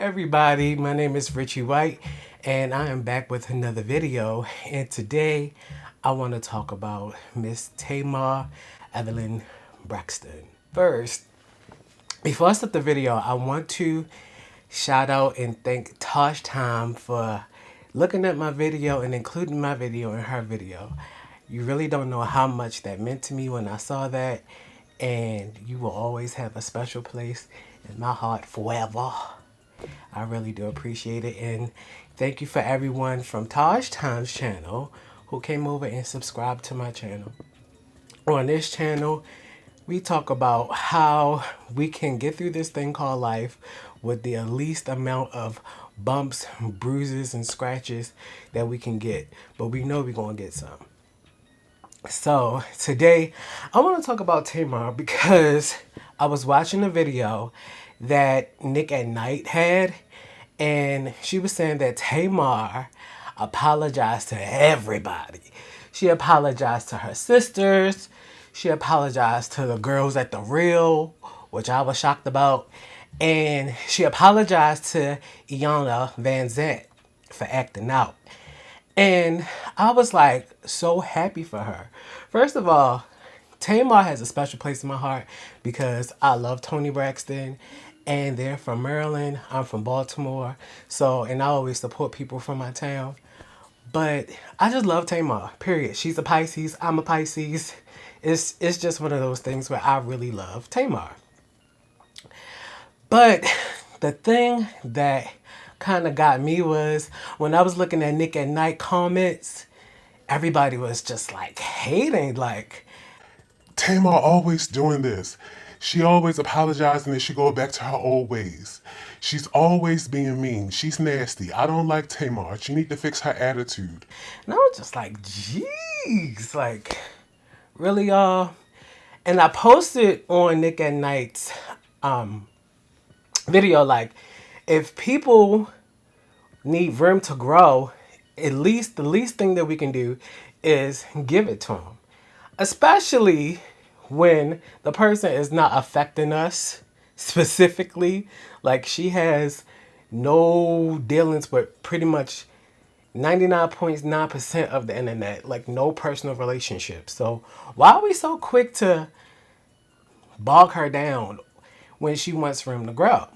Everybody, my name is Richie White and I am back with another video, and today I want to talk about Miss Tamar Evelyn Braxton. First, before I start the video, I want to shout out and thank Tosh Time for looking at my video and including my video in her video. You really don't know how much that meant to me when I saw that, and you will always have a special place in my heart forever. I really do appreciate it, and thank you for everyone from Taj Time's channel who came over and subscribed to my channel. On this channel, we talk about how we can get through this thing called life with the least amount of bumps, bruises, and scratches that we can get, but we know we're going to get some. So today I want to talk about Tamar because I was watching a video that Nick at Night had, and she was saying that Tamar apologized to everybody. She apologized to her sisters. She apologized to the girls at the Real, which I was shocked about. And she apologized to Iyanla Vanzant for acting out. And I was like so happy for her. First of all, Tamar has a special place in my heart because I love Toni Braxton and they're from Maryland. I'm from Baltimore. So, and I always support people from my town. But I just love Tamar, period. She's a Pisces. I'm a Pisces. It's just one of those things where I really love Tamar. But the thing that kind of got me was when I was looking at Nick at Night comments, everybody was just like hating, like, Tamar always doing this. She always apologizing and she go back to her old ways. She's always being mean. She's nasty. I don't like Tamar. She need to fix her attitude. and I was just like, jeez, like, really, y'all? And I posted on Nick at Night's video, like, if people need room to grow, at least the least thing that we can do is give it to them. Especially when the person is not affecting us specifically. Like, she has no dealings with pretty much 99.9% of the internet, like no personal relationships. So why are we so quick to bog her down when she wants room to grow?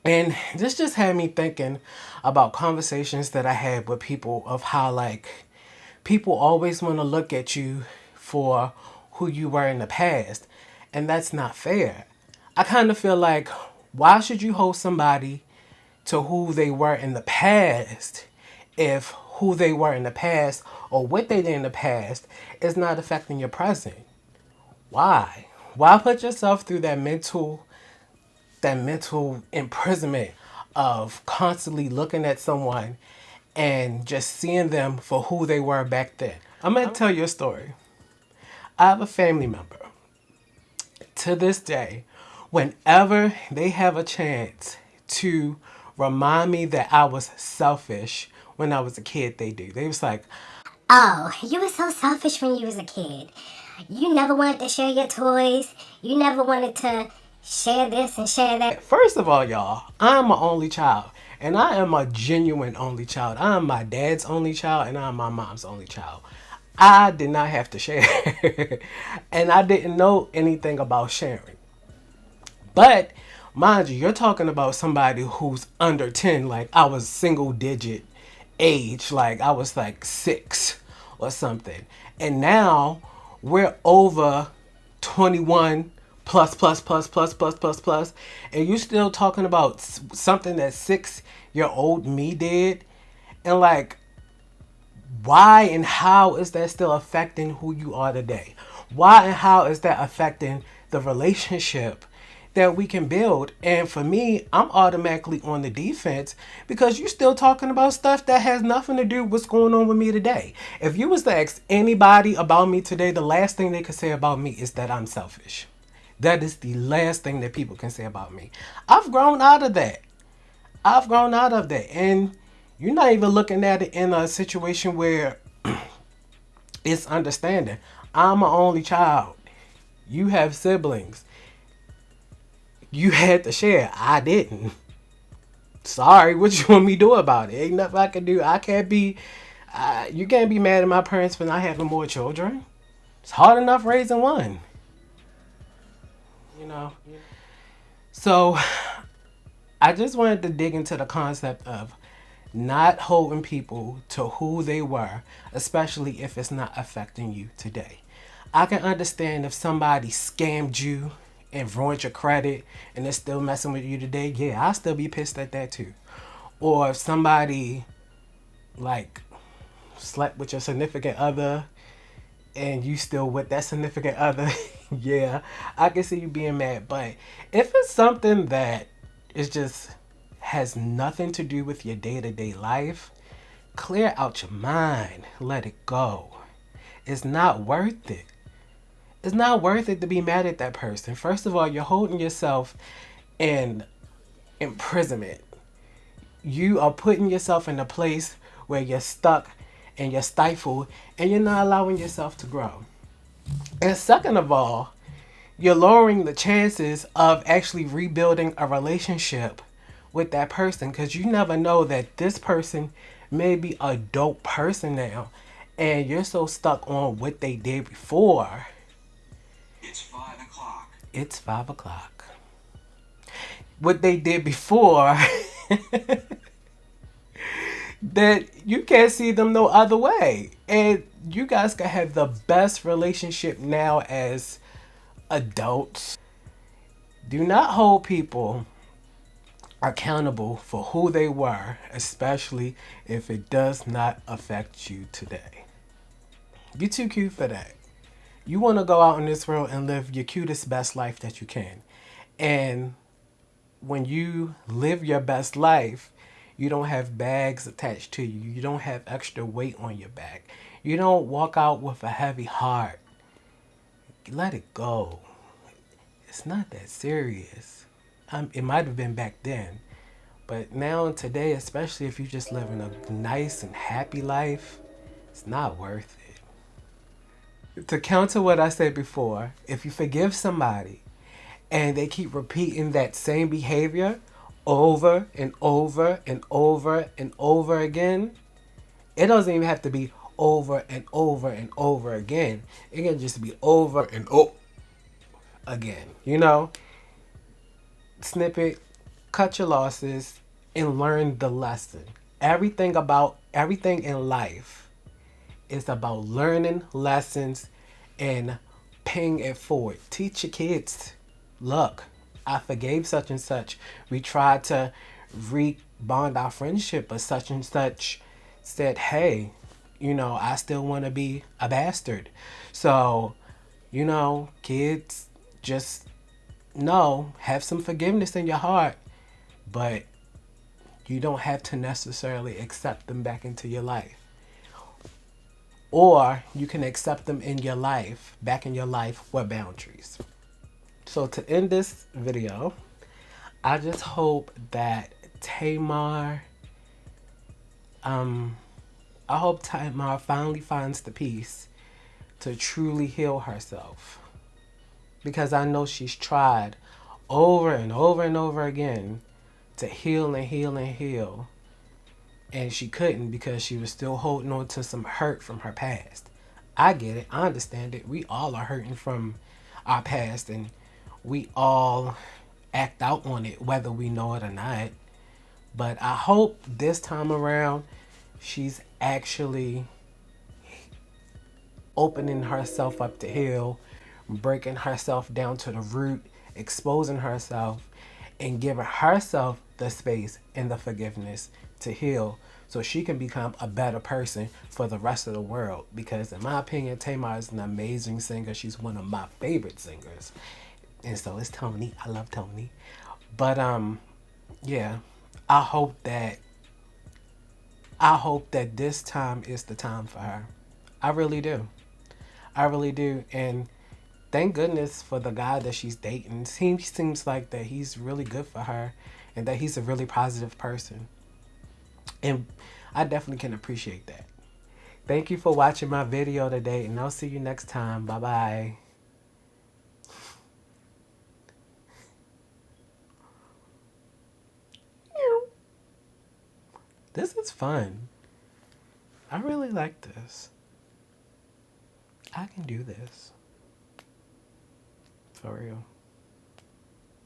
And this just had me thinking about conversations that I had with people of how, like, people always want to look at you for who you were in the past. And that's not fair. I kind of feel like, why should you hold somebody to who they were in the past if who they were in the past or what they did in the past is not affecting your present? Why? Why put yourself through that mental imprisonment of constantly looking at someone and just seeing them for who they were back then? I'm going to tell you a story. I have a family member. To this day, whenever they have a chance to remind me that I was selfish when I was a kid, they do. They was like, "Oh, you were so selfish when you was a kid. You never wanted to share your toys. You never wanted to share this and share that." first of all, y'all, I'm an only child. And I am a genuine only child. I am my dad's only child and I'm my mom's only child. I did not have to share. And I didn't know anything about sharing. But mind you, you're talking about somebody who's under 10. Like, I was single digit age. Like, I was like 6 or something. And now we're over 21 plus plus plus plus plus plus plus, and you still talking about something that 6-year-old me did. And like, why and how is that still affecting who you are today? Why and how is that affecting the relationship that we can build? And for me, I'm automatically on the defense because you're still talking about stuff that has nothing to do with what's going on with me today. If you was to ask anybody about me today, the last thing they could say about me is that I'm selfish. That is the last thing that people can say about me. I've grown out of that. And you're not even looking at it in a situation where it's understanding. I'm an only child. You have siblings. You had to share. I didn't. sorry, what you want me to do about it? Ain't nothing I can do. I can't be. You can't be mad at my parents for not having more children. It's hard enough raising one. You know. So I just wanted to dig into the concept of not holding people to who they were, especially if it's not affecting you today. I can understand if somebody scammed you and ruined your credit and they're still messing with you today. Yeah, I'll still be pissed at that too. Or if somebody like slept with your significant other and you still with that significant other, yeah, I can see you being mad. But if it's something that is just has nothing to do with your day-to-day life, clear out your mind. Let it go. It's not worth it. It's not worth it to be mad at that person. First of all, you're holding yourself in imprisonment. You are putting yourself in a place where you're stuck and you're stifled and you're not allowing yourself to grow. And second of all, you're lowering the chances of actually rebuilding a relationship with that person because you never know that this person may be a dope person now and you're so stuck on what they did before. It's 5 o'clock. It's 5 o'clock. What they did before that you can't see them no other way. And you guys can have the best relationship now as adults. Do not hold people accountable for who they were, especially if it does not affect you today. You're too cute for that. You want to go out in this world and live your cutest, best life that you can. And when you live your best life, you don't have bags attached to you. You don't have extra weight on your back. You don't walk out with a heavy heart. Let it go. It's not that serious. It might have been back then. But now and today, especially if you're just living a nice and happy life, it's not worth it. To counter what I said before, if you forgive somebody and they keep repeating that same behavior over and over and over and over again, it doesn't even have to be over and over and over again. It can just be over and over again. You know? Snippet, cut your losses, and learn the lesson. Everything in life is about learning lessons and paying it forward. Teach your kids, look, I forgave such and such. We tried to rebond our friendship, but such and such said, hey, I still want to be a bastard. So, kids, just know, have some forgiveness in your heart, but you don't have to necessarily accept them back into your life. Or you can accept them back in your life with boundaries. So to end this video, I just hope that Tamar, finally finds the peace to truly heal herself. Because I know she's tried over and over and over again to heal and heal and heal. And she couldn't because she was still holding on to some hurt from her past. I get it. I understand it. We all are hurting from our past and we all act out on it whether we know it or not. But I hope this time around she's actually opening herself up to heal, breaking herself down to the root, exposing herself, and giving herself the space and the forgiveness to heal so she can become a better person for the rest of the world. Because in my opinion, Tamar is an amazing singer. She's one of my favorite singers. And so is Tony. I love Tony. But yeah, I hope that this time is the time for her. I really do. I really do. And thank goodness for the guy that she's dating. He seems like that he's really good for her and that he's a really positive person. And I definitely can appreciate that. Thank you for watching my video today, and I'll see you next time. Bye-bye. This is fun. I really like this. I can do this. For real.